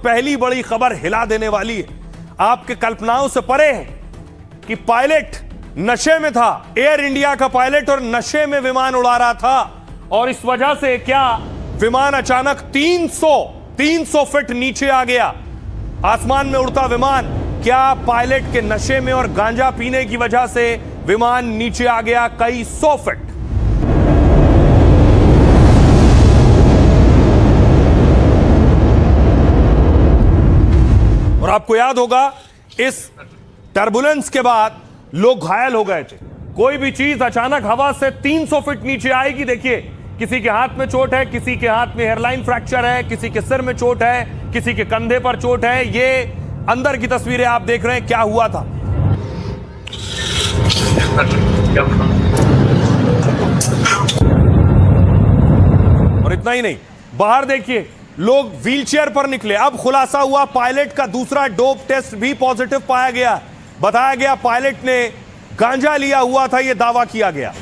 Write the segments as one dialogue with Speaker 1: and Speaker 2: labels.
Speaker 1: पहली बड़ी खबर हिला देने वाली है, आपके कल्पनाओं से परे है कि पायलट नशे में था। एयर इंडिया का पायलट और नशे में विमान उड़ा रहा था और इस वजह से क्या विमान अचानक 300 फीट नीचे आ गया। आसमान में उड़ता विमान, क्या पायलट के नशे में और गांजा पीने की वजह से विमान नीचे आ गया कई 100 फीट। और आपको याद होगा इस टर्बुलेंस के बाद लोग घायल हो गए थे। कोई भी चीज अचानक हवा से 300 फीट नीचे आएगी, देखिए किसी के हाथ में चोट है, किसी के हाथ में हेयरलाइन फ्रैक्चर है, किसी के सिर में चोट है, किसी के कंधे पर चोट है। ये अंदर की तस्वीरें आप देख रहे हैं क्या हुआ था। और इतना ही नहीं, बाहर देखिए लोग व्हीलचेयर पर निकले। अब खुलासा हुआ पायलट का दूसरा डोप टेस्ट भी पॉजिटिव पाया गया। बताया गया पायलट ने गांजा लिया हुआ था, यह दावा किया गया।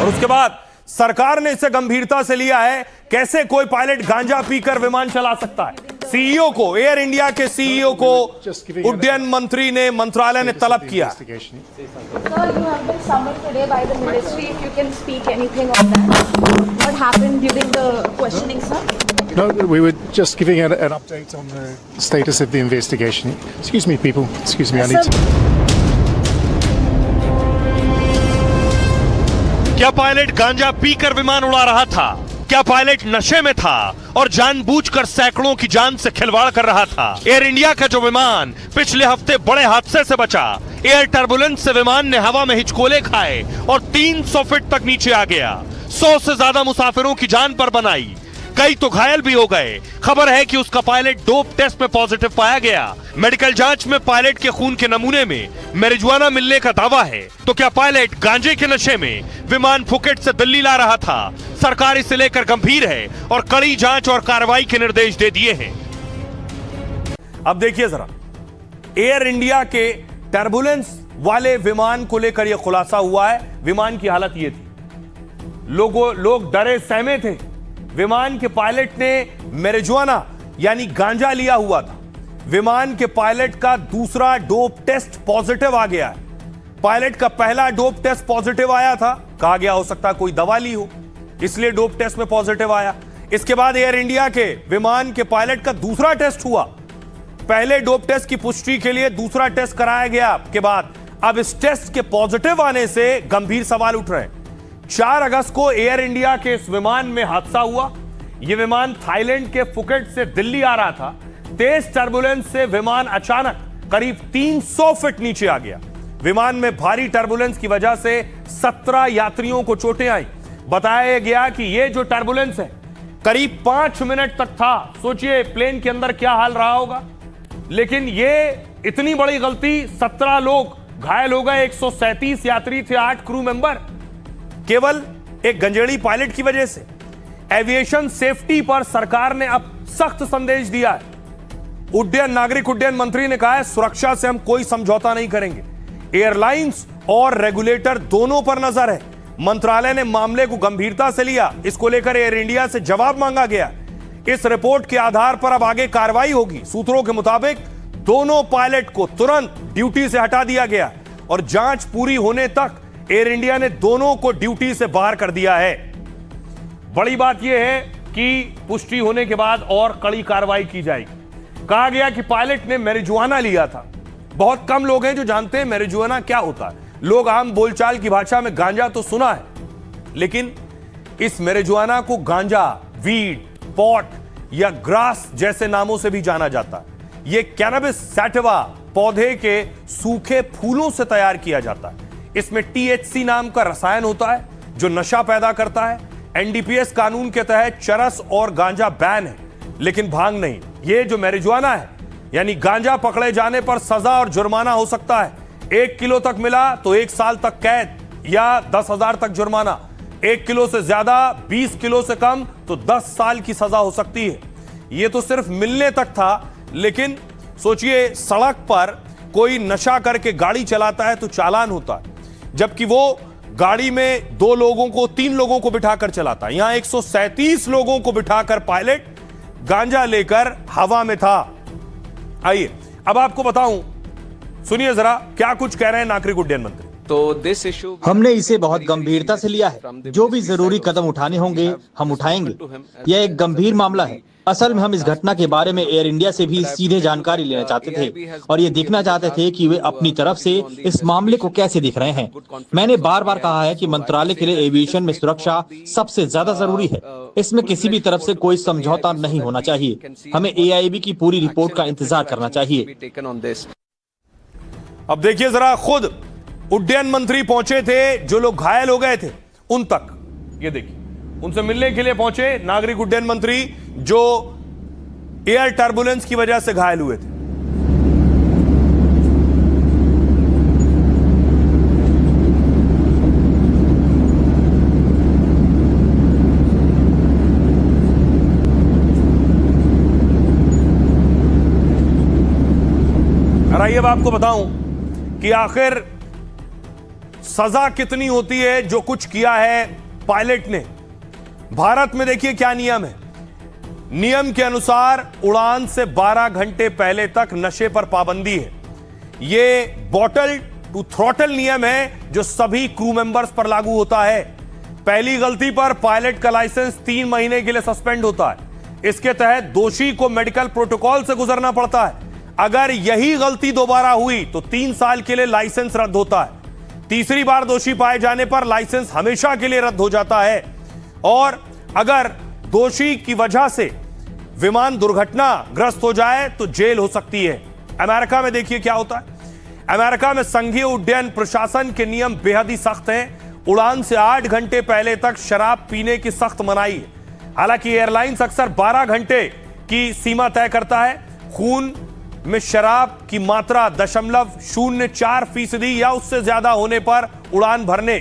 Speaker 1: और उसके बाद सरकार ने इसे गंभीरता से लिया है। कैसे कोई पायलट गांजा पीकर विमान चला सकता है? सीईओ को, एयर इंडिया के सीईओ को उड्डयन मंत्री ने, मंत्रालय ने तलब किया।
Speaker 2: No, we were just giving an update on the status of the investigation. Excuse me, people. Excuse me, I need to...
Speaker 1: क्या पायलट गांजा पीकर विमान उड़ा रहा था? क्या पायलट नशे में था और जानबूझकर सैकड़ों की जान से खिलवाड़ कर रहा था? एयर इंडिया का जो विमान पिछले हफ्ते बड़े हादसे से बचा, एयर टर्बुलेंस से विमान ने हवा में हिचकोले खाए और 300 फीट तक नीचे आ गया। 100 से ज्यादा मुसाफिरों की जान पर बनाई, कई तो घायल भी हो गए। खबर है कि उसका पायलट डोप टेस्ट में पॉजिटिव पाया गया। मेडिकल जांच में पायलट के खून के नमूने में मैरिजुआना मिलने का दावा है। तो क्या पायलट गांजे के नशे में विमान फुकेट से दिल्ली ला रहा था? सरकार इसे लेकर गंभीर है और कड़ी जांच और कार्रवाई के निर्देश दे दिए हैं। अब देखिए जरा, एयर इंडिया के टर्बुलेंस वाले विमान को लेकर यह खुलासा हुआ है। विमान की हालत यह थी, लोग डरे सहमे थे। विमान के पायलट ने मैरिजुआना यानी गांजा लिया हुआ था। विमान के पायलट का दूसरा डोप टेस्ट पॉजिटिव आ गया है। पायलट का पहला डोप टेस्ट पॉजिटिव आया था, कहा गया हो सकता कोई दवा ली हो, इसलिए डोप टेस्ट में पॉजिटिव आया। इसके बाद एयर इंडिया के विमान के पायलट का दूसरा टेस्ट हुआ। पहले डोप टेस्ट की पुष्टि के लिए दूसरा टेस्ट कराया गया के बाद अब इस टेस्ट के पॉजिटिव आने से गंभीर सवाल उठ रहे हैं। 4 अगस्त को एयर इंडिया के इस विमान में हादसा हुआ। यह विमान थाईलैंड के फुकेट से दिल्ली आ रहा था। तेज टर्बुलेंस से विमान अचानक करीब 300 फीट नीचे आ गया। विमान में भारी टर्बुलेंस की वजह से 17 यात्रियों को चोटें आई। बताया गया कि यह जो टर्बुलेंस है करीब 5 मिनट तक था। सोचिए प्लेन के अंदर क्या हाल रहा होगा। लेकिन यह इतनी बड़ी गलती, 17 लोग घायल हो गए, 137 यात्री थे, 8 क्रू मेंबर, केवल एक गंजेड़ी पायलट की वजह से। एविएशन सेफ्टी पर सरकार ने अब सख्त संदेश दिया है। नागरिक उड्डयन मंत्री ने कहा है सुरक्षा से हम कोई समझौता नहीं करेंगे। एयरलाइंस और रेगुलेटर दोनों पर नजर है। मंत्रालय ने मामले को गंभीरता से लिया। इसको लेकर एयर इंडिया से जवाब मांगा गया। इस रिपोर्ट के आधार पर अब आगे कार्रवाई होगी। सूत्रों के मुताबिक दोनों पायलट को तुरंत ड्यूटी से हटा दिया गया और जांच पूरी होने तक एयर इंडिया ने दोनों को ड्यूटी से बाहर कर दिया है। बड़ी बात यह है कि पुष्टि होने के बाद और कड़ी कार्रवाई की जाएगी। कहा गया कि पायलट ने मैरिजुआना लिया था। बहुत कम लोग हैं जो जानते हैं मैरिजुआना क्या होता है। लोग आम बोलचाल की भाषा में गांजा तो सुना है, लेकिन इस मैरिजुआना को गांजा, वीड, पॉट या ग्रास जैसे नामों से भी जाना जाता है। यह कैनबिस सैटिवा पौधे के सूखे फूलों से तैयार किया जाता है। इसमें THC नाम का रसायन होता है जो नशा पैदा करता है। NDPS कानून के तहत चरस और गांजा बैन है, लेकिन भांग नहीं। यह जो मैरिजुआना है यानी गांजा पकड़े जाने पर सजा और जुर्माना हो सकता है। 1 किलो तक मिला तो 1 साल तक कैद या 10,000 तक जुर्माना। 1 किलो से ज्यादा, 20 किलो से कम तो 10 साल की सजा हो सकती है। यह तो सिर्फ मिलने तक था, लेकिन सोचिए, सड़क पर कोई नशा करके गाड़ी चलाता है तो चालान होता है, जबकि वो गाड़ी में 2 लोगों को 3 लोगों को बिठाकर चलाता है। यहां 137 लोगों को बिठाकर पायलट गांजा लेकर हवा में था। आइए अब आपको बताऊं, सुनिए जरा क्या कुछ कह रहे हैं नागरिक उड्डयन मंत्री।
Speaker 3: हमने इसे बहुत गंभीरता से लिया है। जो भी जरूरी कदम उठाने होंगे हम उठाएंगे। यह एक गंभीर मामला है। असल में हम इस घटना के बारे में एयर इंडिया से भी सीधे जानकारी लेना चाहते थे और ये देखना चाहते थे कि वे अपनी तरफ से इस मामले को कैसे देख रहे हैं। मैंने बार बार कहा है कि मंत्रालय के लिए एविएशन में सुरक्षा सबसे ज्यादा जरूरी है। इसमें किसी भी तरफ से कोई समझौता नहीं होना चाहिए। हमें AIAB की पूरी रिपोर्ट का इंतजार करना चाहिए।
Speaker 1: अब देखिए जरा, खुद उड्डयन मंत्री पहुंचे थे, जो लोग घायल हो गए थे उन तक, ये देखिए, उनसे मिलने के लिए पहुंचे नागरिक उड्डयन मंत्री जो एयर टर्बुलेंस की वजह से घायल हुए थे। और आइए अब आपको बताऊं कि आखिर सजा कितनी होती है जो कुछ किया है पायलट ने। भारत में देखिए क्या नियम है। नियम के अनुसार उड़ान से 12 घंटे पहले तक नशे पर पाबंदी है। यह बॉटल टू थ्रॉटल नियम है जो सभी क्रू मेंबर्स पर लागू होता है। पहली गलती पर पायलट का लाइसेंस 3 महीने के लिए सस्पेंड होता है। इसके तहत दोषी को मेडिकल प्रोटोकॉल से गुजरना पड़ता है। अगर यही गलती दोबारा हुई तो 3 साल के लिए लाइसेंस रद्द होता है। तीसरी बार दोषी पाए जाने पर लाइसेंस हमेशा के लिए रद्द हो जाता है। और अगर दोषी की वजह से विमान दुर्घटनाग्रस्त हो जाए तो जेल हो सकती है। अमेरिका में देखिए क्या होता है। अमेरिका में संघीय उड्डयन प्रशासन के नियम बेहद ही सख्त हैं। उड़ान से 8 घंटे पहले तक शराब पीने की सख्त मनाही है। हालांकि एयरलाइंस अक्सर 12 घंटे की सीमा तय करता है। खून में शराब की मात्रा 0.04% या उससे ज्यादा होने पर उड़ान भरने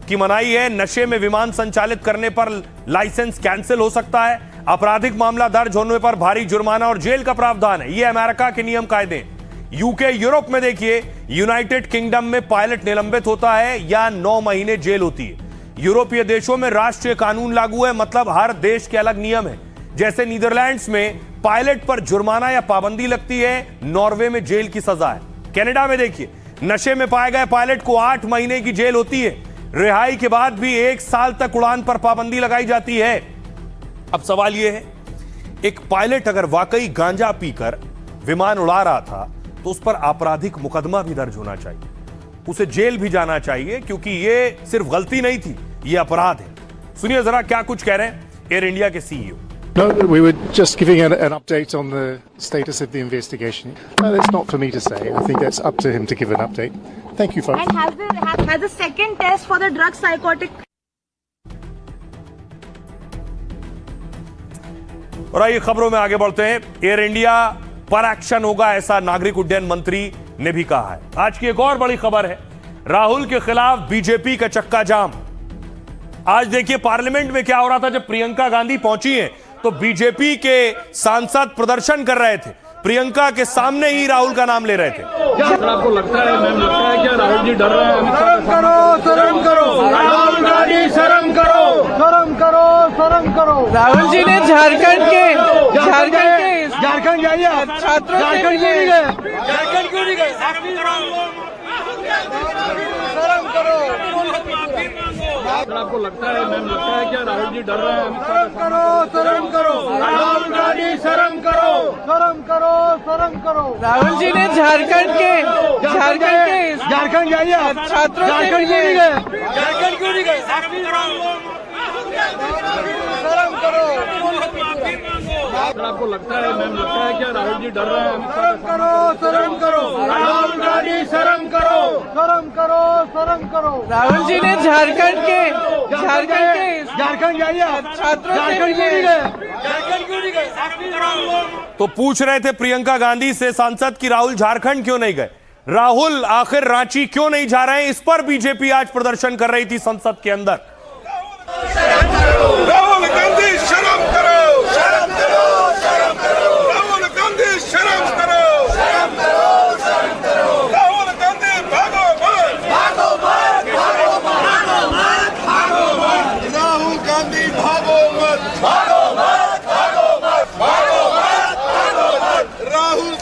Speaker 1: की मनाही है। नशे में विमान संचालित करने पर लाइसेंस कैंसिल हो सकता है। आपराधिक मामला दर्ज होने पर भारी जुर्माना और जेल का प्रावधान है। ये अमेरिका के नियम कायदे। यूके यूरोप में देखिए, यूनाइटेड किंगडम में पायलट निलंबित होता है या 9 महीने जेल होती है। यूरोपीय देशों में राष्ट्रीय कानून लागू है, मतलब हर देश के अलग नियम है। जैसे नीदरलैंड्स में पायलट पर जुर्माना या पाबंदी लगती है, नॉर्वे में जेल की सजा है। कनाडा में देखिए, नशे में पाए गए पायलट को 8 महीने की जेल होती है। रिहाई के बाद भी 1 साल तक उड़ान पर पाबंदी लगाई जाती है। अब सवाल यह है, एक पायलट अगर वाकई गांजा पीकर विमान उड़ा रहा था तो उस पर आपराधिक मुकदमा भी दर्ज होना चाहिए, उसे जेल भी जाना चाहिए, क्योंकि यह सिर्फ गलती नहीं थी, यह अपराध है। सुनिए जरा क्या कुछ कह रहे हैं एयर इंडिया के CEO।
Speaker 2: No, we were just giving an update on the status of the investigation. That's not for me to say. I think that's up to him to give an update. Thank you, folks.
Speaker 4: And has the second test for the drug psychotic?
Speaker 1: और आइए खबरों में आगे बढ़ते हैं। Air India पर action होगा, ऐसा नागरिक उड्डयन मंत्री ने भी कहा है। आज की एक और बड़ी खबर है, राहुल के खिलाफ बीजेपी का चक्का जाम। आज देखिए पार्लियामेंट में क्या हो रहा था। जब प्रियंका गांधी पहुंची हैं तो बीजेपी के सांसद प्रदर्शन कर रहे थे, प्रियंका के सामने ही राहुल का नाम ले रहे थे।
Speaker 5: आपको लगता है, मैम लगता है क्या राहुल जी डर रहे हैं? शर्म करो, शर्म करो, राहुल गांधी शर्म करो, शर्म करो, शर्म करो।
Speaker 6: राहुल जी ने झारखंड जाइए, छात्रों से मिले।
Speaker 5: झारखंड क्यों नहीं गए? शर्म करो। आपको लगता है, मैम लगता है क्या राहुल जी डर रहे हैं? शर्म करो, शर्म करो, राहुल गांधी शर्म करो, शर्म करो, शर्म करो।
Speaker 6: राहुल जी ने झारखंड जाइए, छात्रों से मिले।
Speaker 5: झारखंड क्यों नहीं गए? शर्म करो। आपको लगता है, मैम लगता है क्या राहुल जी डर रहे हैं? शर्म करो, शर्म करो, राहुल गांधी शर्म करो, शर्म करो, शर्म करो।
Speaker 6: राहुल जी ने झारखंड
Speaker 5: जाइए,
Speaker 6: छात्रों से मिले।
Speaker 5: झारखंड क्यों नहीं गए?
Speaker 1: तो पूछ रहे थे प्रियंका गांधी से सांसद की राहुल झारखंड क्यों नहीं गए, राहुल आखिर रांची क्यों नहीं जा रहे हैं। इस पर बीजेपी आज प्रदर्शन कर रही थी संसद के अंदर।
Speaker 7: राहुल गांधी शर्म करो, शर्म करो, शर्म करो, राहुल गांधी शर्म करो।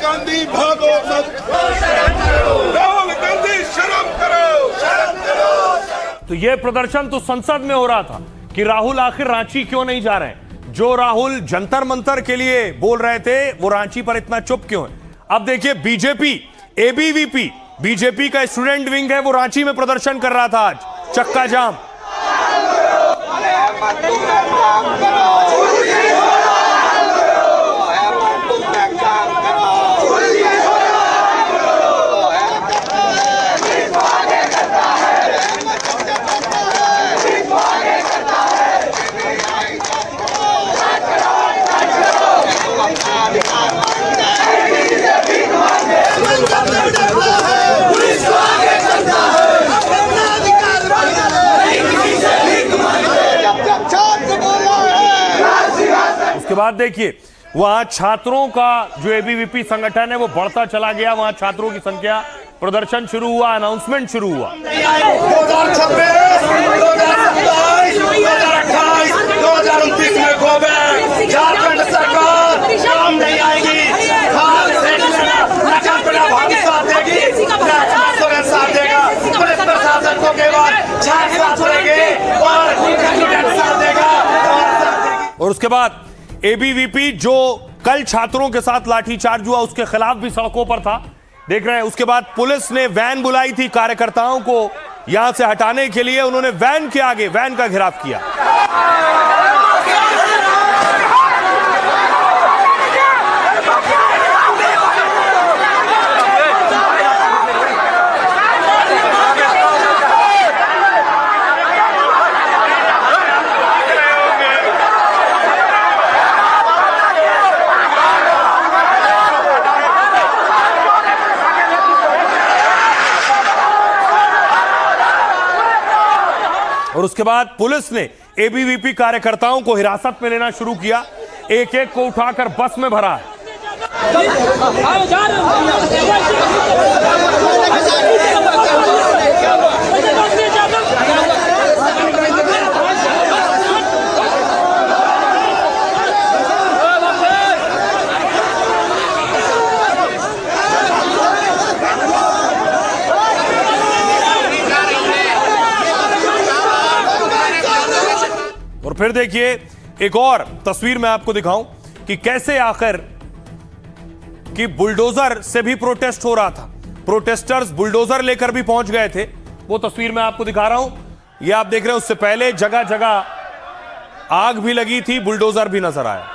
Speaker 7: गांधी भागो राहुल गांधी शर्म करो शर्म करो।
Speaker 1: तो यह प्रदर्शन तो संसद में हो रहा था कि राहुल आखिर रांची क्यों नहीं जा रहे हैं। जो राहुल जंतर मंतर के लिए बोल रहे थे वो रांची पर इतना चुप क्यों है। अब देखिए बीजेपी एबीवीपी बीजेपी का स्टूडेंट विंग है वो रांची में प्रदर्शन कर रहा था आज चक्का जाम। उसके बाद देखिए वहां छात्रों का जो एबीवीपी संगठन है वो बढ़ता चला गया। वहां छात्रों की संख्या प्रदर्शन शुरू हुआ अनाउंसमेंट शुरू हुआ
Speaker 7: 2026 2027 2028 2029 में गोबे झारखंड सरकार काम नहीं आएगी। साथ देगी साथ देगा पुलिस प्रशासन को केवल साथ रहेंगे और साथ देगा।
Speaker 1: और उसके बाद एबीवीपी जो कल छात्रों के साथ लाठीचार्ज हुआ उसके खिलाफ भी सड़कों पर था देख रहे हैं। उसके बाद पुलिस ने वैन बुलाई थी कार्यकर्ताओं को यहां से हटाने के लिए। उन्होंने वैन के आगे वैन का घेराव किया। और उसके बाद पुलिस ने एबीवीपी कार्यकर्ताओं को हिरासत में लेना शुरू किया। एक एक को उठाकर बस में भरा है। और फिर देखिए एक और तस्वीर मैं आपको दिखाऊं कि कैसे आखिर कि बुलडोजर से भी प्रोटेस्ट हो रहा था। प्रोटेस्टर्स बुलडोजर लेकर भी पहुंच गए थे। वो तस्वीर मैं आपको दिखा रहा हूं। ये आप देख रहे हैं उससे पहले जगह जगह आग भी लगी थी बुलडोजर भी नजर आया।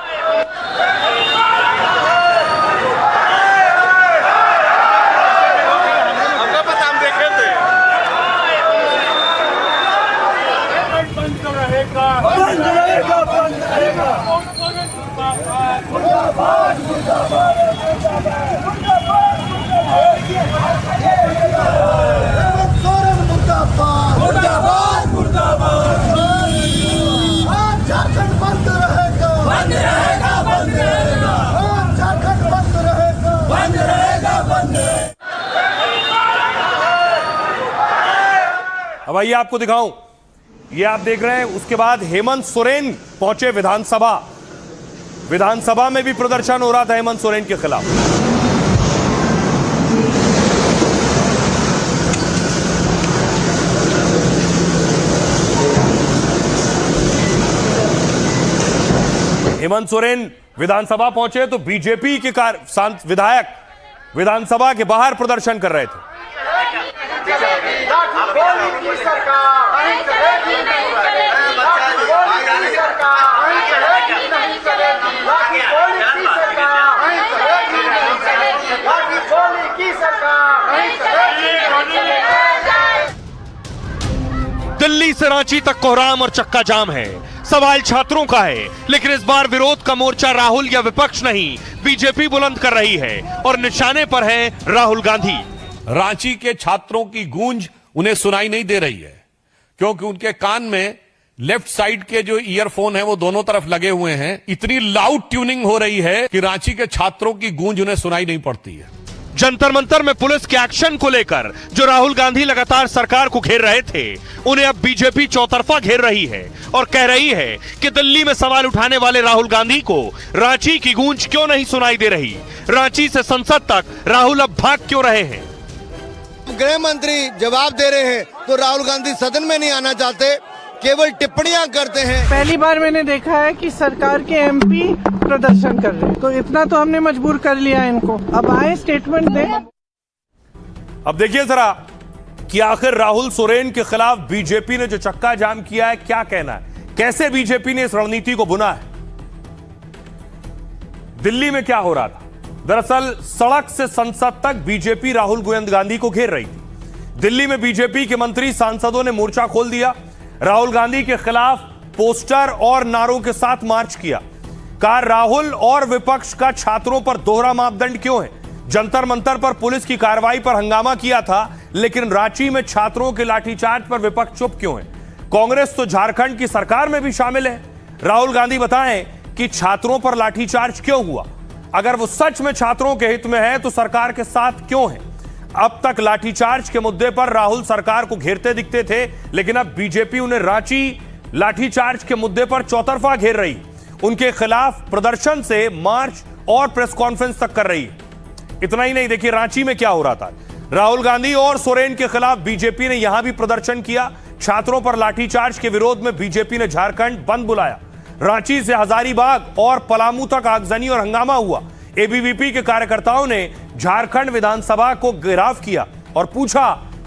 Speaker 1: अब आइए आपको दिखाऊं। ये आप देख रहे हैं उसके बाद हेमंत सोरेन पहुंचे विधानसभा। विधानसभा में भी प्रदर्शन हो रहा था हेमंत सोरेन के खिलाफ। हेमंत सोरेन विधानसभा पहुंचे तो बीजेपी के विधायक विधानसभा के बाहर प्रदर्शन कर रहे थे। दिल्ली से रांची तक कोहराम और चक्का जाम है। सवाल छात्रों का है, लेकिन इस बार विरोध का मोर्चा राहुल या विपक्ष नहीं बीजेपी बुलंद कर रही है और निशाने पर है राहुल गांधी।
Speaker 8: रांची के छात्रों की गूंज उन्हें सुनाई नहीं दे रही है क्योंकि उनके कान में लेफ्ट साइड के जो ईयरफोन है वो दोनों तरफ लगे हुए हैं। इतनी लाउड ट्यूनिंग हो रही है कि रांची के छात्रों की गूंज उन्हें सुनाई नहीं पड़ती है।
Speaker 1: जंतर मंतर में पुलिस के एक्शन को लेकर जो राहुल गांधी लगातार सरकार को घेर रहे थे, उन्हें अब बीजेपी चौतरफा घेर रही है और कह रही है कि दिल्ली में सवाल उठाने वाले राहुल गांधी को रांची की गूंज क्यों नहीं सुनाई दे रही, रांची से संसद तक राहुल अब भाग क्यों रहे हैं।
Speaker 9: गृह मंत्री जवाब दे रहे हैं तो राहुल गांधी सदन में नहीं आना चाहते, केवल टिप्पणियां करते हैं।
Speaker 6: पहली बार मैंने देखा है कि सरकार के एमपी प्रदर्शन कर रहे हैं, तो इतना तो हमने मजबूर कर लिया इनको, अब आए स्टेटमेंट दें।
Speaker 1: अब देखिए जरा कि आखिर राहुल सोरेन के खिलाफ बीजेपी ने जो चक्का जाम किया है, क्या कहना है, कैसे बीजेपी ने इस रणनीति को बुना है। दिल्ली में क्या हो रहा था, दरअसल सड़क से संसद तक बीजेपी राहुल गांधी को घेर रही थी। दिल्ली में बीजेपी के मंत्री सांसदों ने मोर्चा खोल दिया, राहुल गांधी के खिलाफ पोस्टर और नारों के साथ मार्च किया। कहा राहुल और विपक्ष का छात्रों पर दोहरा मापदंड क्यों है। जंतर मंतर पर पुलिस की कार्रवाई पर हंगामा किया था, लेकिन रांची में छात्रों के लाठीचार्ज पर विपक्ष चुप क्यों है। कांग्रेस तो झारखंड की सरकार में भी शामिल है। राहुल गांधी बताएं कि छात्रों पर लाठीचार्ज क्यों हुआ, अगर वो सच में छात्रों के हित में है तो सरकार के साथ क्यों है। अब तक लाठीचार्ज के मुद्दे पर राहुल सरकार को घेरते दिखते थे, लेकिन अब बीजेपी उन्हें रांची लाठीचार्ज के मुद्दे पर चौतरफा घेर रही, उनके खिलाफ प्रदर्शन से मार्च और प्रेस कॉन्फ्रेंस तक कर रही है। इतना ही नहीं, देखिए रांची में क्या हो रहा था। राहुल गांधी और सोरेन के खिलाफ बीजेपी ने यहां भी प्रदर्शन किया। छात्रों पर लाठीचार्ज के विरोध में बीजेपी ने झारखंड बंद बुलाया। रांची से हजारीबाग और पलामू तक आगजनी और हंगामा हुआ। एबीवीपी के कार्यकर्ताओं ने झारखंड विधानसभा को घेराव किया और पूछा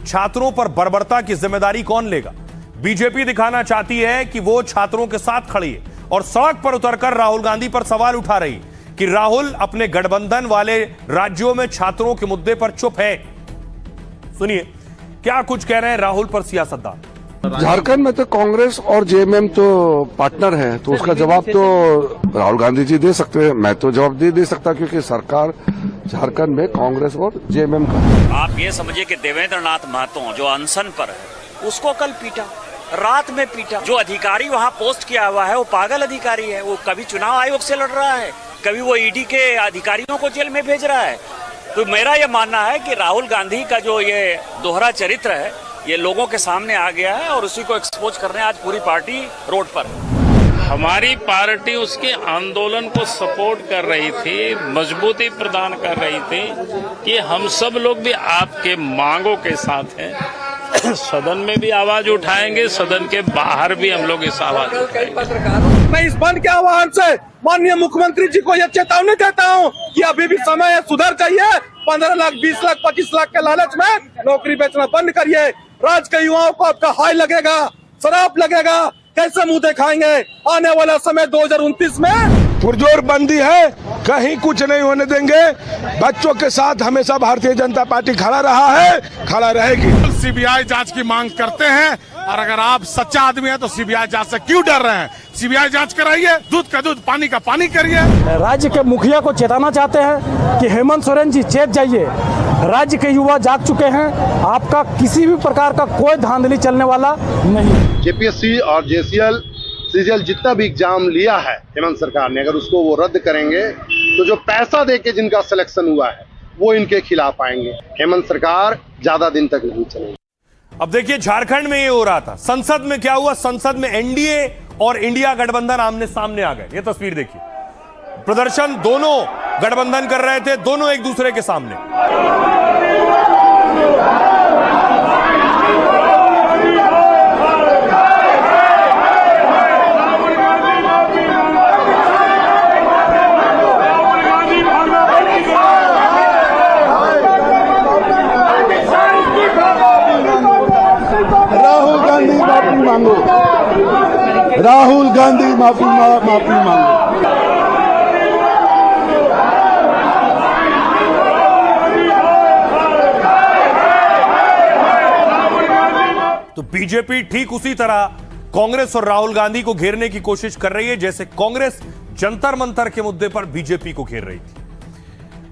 Speaker 1: छात्रों पर बर्बरता की जिम्मेदारी कौन लेगा। बीजेपी दिखाना चाहती है कि वो छात्रों के साथ खड़ी है और सड़क पर उतरकर राहुल गांधी पर सवाल उठा रही कि राहुल अपने गठबंधन वाले राज्यों में छात्रों के मुद्दे पर चुप है। सुनिए क्या कुछ कह रहे हैं राहुल पर सियासतदान।
Speaker 10: झारखंड में तो कांग्रेस और जेएमएम तो पार्टनर है, तो उसका जवाब तो राहुल गांधी जी दे सकते हैं, मैं तो जवाब दे सकता, क्योंकि सरकार झारखंड में कांग्रेस और जेएमएम का।
Speaker 11: आप ये समझिए कि देवेंद्र नाथ महतो जो अनशन पर है, उसको कल पीटा, रात में पीटा। जो अधिकारी वहाँ पोस्ट किया हुआ है वो पागल अधिकारी है, वो कभी चुनाव आयोग से लड़ रहा है, कभी वो ईडी के अधिकारियों को जेल में भेज रहा है। तो मेरा ये मानना है कि राहुल गांधी का जो ये दोहरा चरित्र है ये लोगों के सामने आ गया है और उसी को एक्सपोज करने आज पूरी पार्टी रोड पर।
Speaker 12: हमारी पार्टी उसके आंदोलन को सपोर्ट कर रही थी, मजबूती प्रदान कर रही थी कि हम सब लोग भी आपके मांगों के साथ हैं। सदन में भी आवाज उठाएंगे, सदन के बाहर भी हम लोग इस आवाज उठाएंगे।
Speaker 5: मैं इस बंद के आह्वान से माननीय मुख्यमंत्री जी को यह चेतावनी देता हूं कि अभी भी समय है, सुधर जाइए। 15 लाख, 20 लाख, 25 लाख के लालच में नौकरी बेचना बंद करिए। राज्य के युवाओं को आपका हाय लगेगा, शराब लगेगा, कैसे मुंह दिखाएंगे आने वाला समय 2029 में।
Speaker 10: पुरजोर बंदी है, कहीं कुछ नहीं होने देंगे। बच्चों के साथ हमेशा भारतीय जनता पार्टी खड़ा रहा है, खड़ा रहेगी।
Speaker 13: सीबीआई जांच की मांग करते हैं और अगर आप सच्चा आदमी हैं तो सीबीआई जांच से क्यों डर रहे हैं। सीबीआई जांच कराइए, दूध का दूध पानी का पानी करिए।
Speaker 14: राज्य के मुखिया को चेताना चाहते हैं कि हेमंत सोरेन जी चेत जाइए, राज्य के युवा जाग चुके हैं, आपका किसी भी प्रकार का कोई धांधली चलने वाला नहीं।
Speaker 15: जेपीएससी और जेसीएल सीजीएल जितना भी एग्जाम लिया है हेमंत सरकार ने, अगर उसको वो रद्द करेंगे तो जो पैसा देके जिनका सिलेक्शन हुआ है वो इनके खिलाफ आएंगे। हेमंत सरकार ज्यादा दिन तक नहीं चलेगी।
Speaker 1: अब देखिए झारखंड में ये हो रहा था, संसद में क्या हुआ, संसद में एनडीए और इंडिया गठबंधन आमने सामने आ गए। ये तस्वीर देखिए, प्रदर्शन दोनों गठबंधन कर रहे थे, दोनों एक दूसरे के सामने।
Speaker 10: राहुल गांधी माफी मांगो, राहुल गांधी माफी मांगो।
Speaker 1: तो बीजेपी ठीक उसी तरह कांग्रेस और राहुल गांधी को घेरने की कोशिश कर रही है जैसे कांग्रेस जंतर मंतर के मुद्दे पर बीजेपी को घेर रही थी।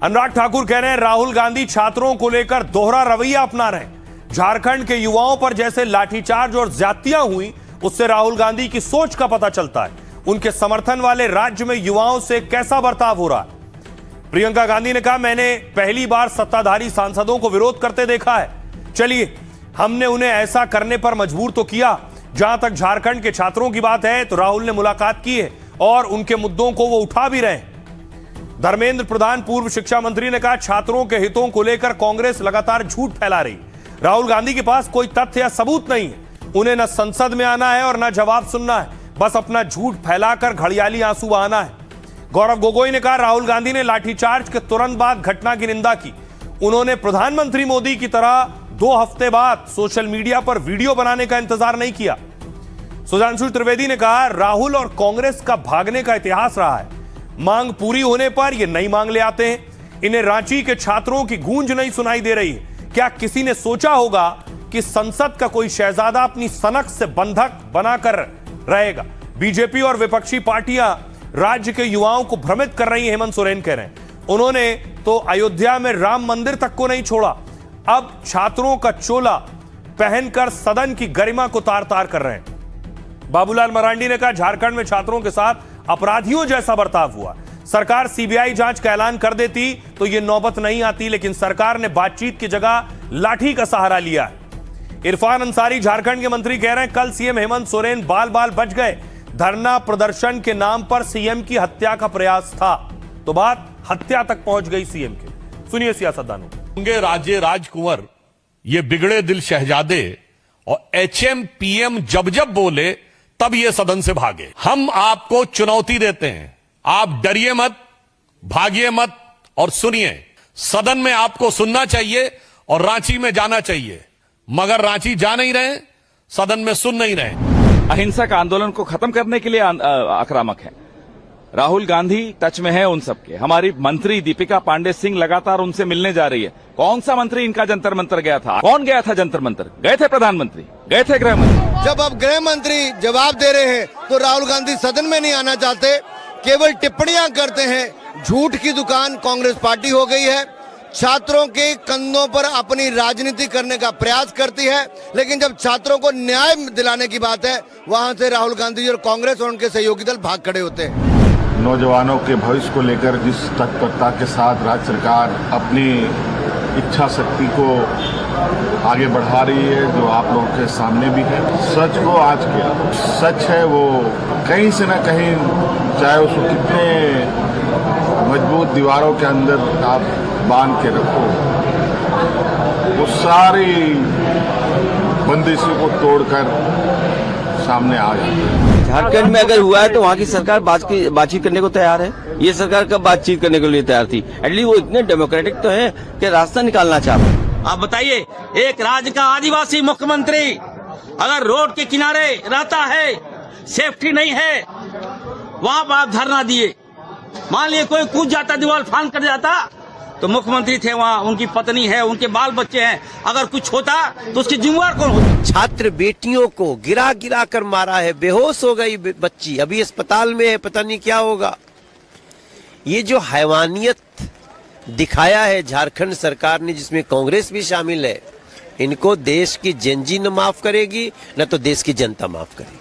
Speaker 1: अनुराग ठाकुर कह रहे हैं राहुल गांधी छात्रों को लेकर दोहरा रवैया अपना रहे हैं। झारखंड के युवाओं पर जैसे लाठीचार्ज और ज्यादतियां हुई, उससे राहुल गांधी की सोच का पता चलता है। उनके समर्थन वाले राज्य में युवाओं से कैसा बर्ताव हो रहा है। प्रियंका गांधी ने कहा, मैंने पहली बार सत्ताधारी सांसदों को विरोध करते देखा है। चलिए, हमने उन्हें ऐसा करने पर मजबूर तो किया। जहां तक झारखंड के छात्रों की बात है तो राहुल ने मुलाकात की है और उनके मुद्दों को वो उठा भी रहे हैं। धर्मेंद्र प्रधान पूर्व शिक्षा मंत्री ने कहा, छात्रों के हितों को लेकर कांग्रेस लगातार झूठ फैला रही। राहुल गांधी के पास कोई तथ्य या सबूत नहीं है। उन्हें न संसद में आना है और न जवाब सुनना है, बस अपना झूठ फैलाकर घड़ियाली आंसू बहाना है। गौरव गोगोई ने कहा, राहुल गांधी ने लाठीचार्ज के तुरंत बाद घटना की निंदा की। उन्होंने प्रधानमंत्री मोदी की तरह 2 हफ्ते बाद सोशल मीडिया पर वीडियो बनाने का इंतजार नहीं किया। सुधांशु त्रिवेदी ने कहा, राहुल और कांग्रेस का भागने का इतिहास रहा है। मांग पूरी होने पर ये नई मांग ले आते हैं। इन्हें रांची के छात्रों की गूंज नहीं सुनाई दे रही। क्या किसी ने सोचा होगा कि संसद का कोई शहजादा अपनी सनक से बंधक बनाकर रहेगा? बीजेपी और विपक्षी पार्टियां राज्य के युवाओं को भ्रमित कर रही हैं, हेमंत सोरेन कह रहे हैं। उन्होंने तो अयोध्या में राम मंदिर तक को नहीं छोड़ा, अब छात्रों का चोला पहनकर सदन की गरिमा को तार तार कर रहे हैं। बाबूलाल मरांडी ने कहा, झारखंड में छात्रों के साथ अपराधियों जैसा बर्ताव हुआ। सरकार सीबीआई जांच का ऐलान कर देती तो यह नौबत नहीं आती, लेकिन सरकार ने बातचीत की जगह लाठी का सहारा लिया है। इरफान अंसारी झारखंड के मंत्री कह रहे हैं, कल सीएम हेमंत सोरेन बाल बाल बच गए। धरना प्रदर्शन के नाम पर सीएम की हत्या का प्रयास था, तो बात हत्या तक पहुंच गई सीएम के। सुनिए सियासतदानों।
Speaker 8: होंगे राज्य राजकुंवर, ये बिगड़े दिल शहजादे, और एचएम पीएम जब जब बोले तब ये सदन से भागे। हम आपको चुनौती देते हैं, आप डरिए मत, भागिए मत और सुनिए। सदन में आपको सुनना चाहिए और रांची में जाना चाहिए, मगर रांची जा नहीं रहे, सदन में सुन नहीं रहे।
Speaker 16: अहिंसक आंदोलन को खत्म करने के लिए आक्रामक है। राहुल गांधी टच में है उन सबके। हमारी मंत्री दीपिका पांडे सिंह लगातार उनसे मिलने जा रही है। कौन सा मंत्री इनका जंतर मंतर गया था? कौन गया था जंतर मंतर? गए थे प्रधानमंत्री, गए थे गृह मंत्री।
Speaker 9: जब अब गृह मंत्री जवाब दे रहे हैं तो राहुल गांधी सदन में नहीं आना चाहते, केवल टिप्पणियां करते हैं। झूठ की दुकान कांग्रेस पार्टी हो गई है। छात्रों के कंधों पर अपनी राजनीति करने का प्रयास करती है, लेकिन जब छात्रों को न्याय दिलाने की बात है, वहां से राहुल गांधी और कांग्रेस और उनके सहयोगी दल भाग खड़े होते हैं।
Speaker 17: नौजवानों के भविष्य को लेकर जिस तत्परता के साथ राज्य सरकार अपनी इच्छा शक्ति को आगे बढ़ा रही है, जो आप लोगों के सामने भी है। सच को आज किया, सच है वो कहीं से न कहीं, चाहे उसको कितने मजबूत दीवारों के अंदर आप बांध के रखो, वो सारी बंदिशों को तोड़कर सामने आ जाती है।
Speaker 18: झारखंड में अगर हुआ है तो वहाँ की सरकार बातचीत करने को तैयार है। ये सरकार कब बातचीत करने के लिए तैयार थी? एटलीस्ट वो इतने डेमोक्रेटिक तो है कि रास्ता निकालना चाहते हैं।
Speaker 19: आप बताइए, एक राज्य का आदिवासी मुख्यमंत्री अगर रोड के किनारे रहता है, सेफ्टी नहीं है, वहाँ पर आप धरना दिए, मान लिए कोई कूद जाता, दीवार फांद कर जाता, तो मुख्यमंत्री थे वहाँ, उनकी पत्नी है, उनके बाल बच्चे हैं, अगर कुछ होता तो उसकी जिम्मेवार कौन होता?
Speaker 20: छात्र बेटियों को गिरा गिरा कर मारा है, बेहोश हो गई बच्ची, अभी अस्पताल में है, पता नहीं क्या होगा। ये जो हैवानियत दिखाया है झारखंड सरकार ने, जिसमें कांग्रेस भी शामिल है, इनको देश की जनजी न माफ करेगी, न तो देश की जनता माफ करेगी।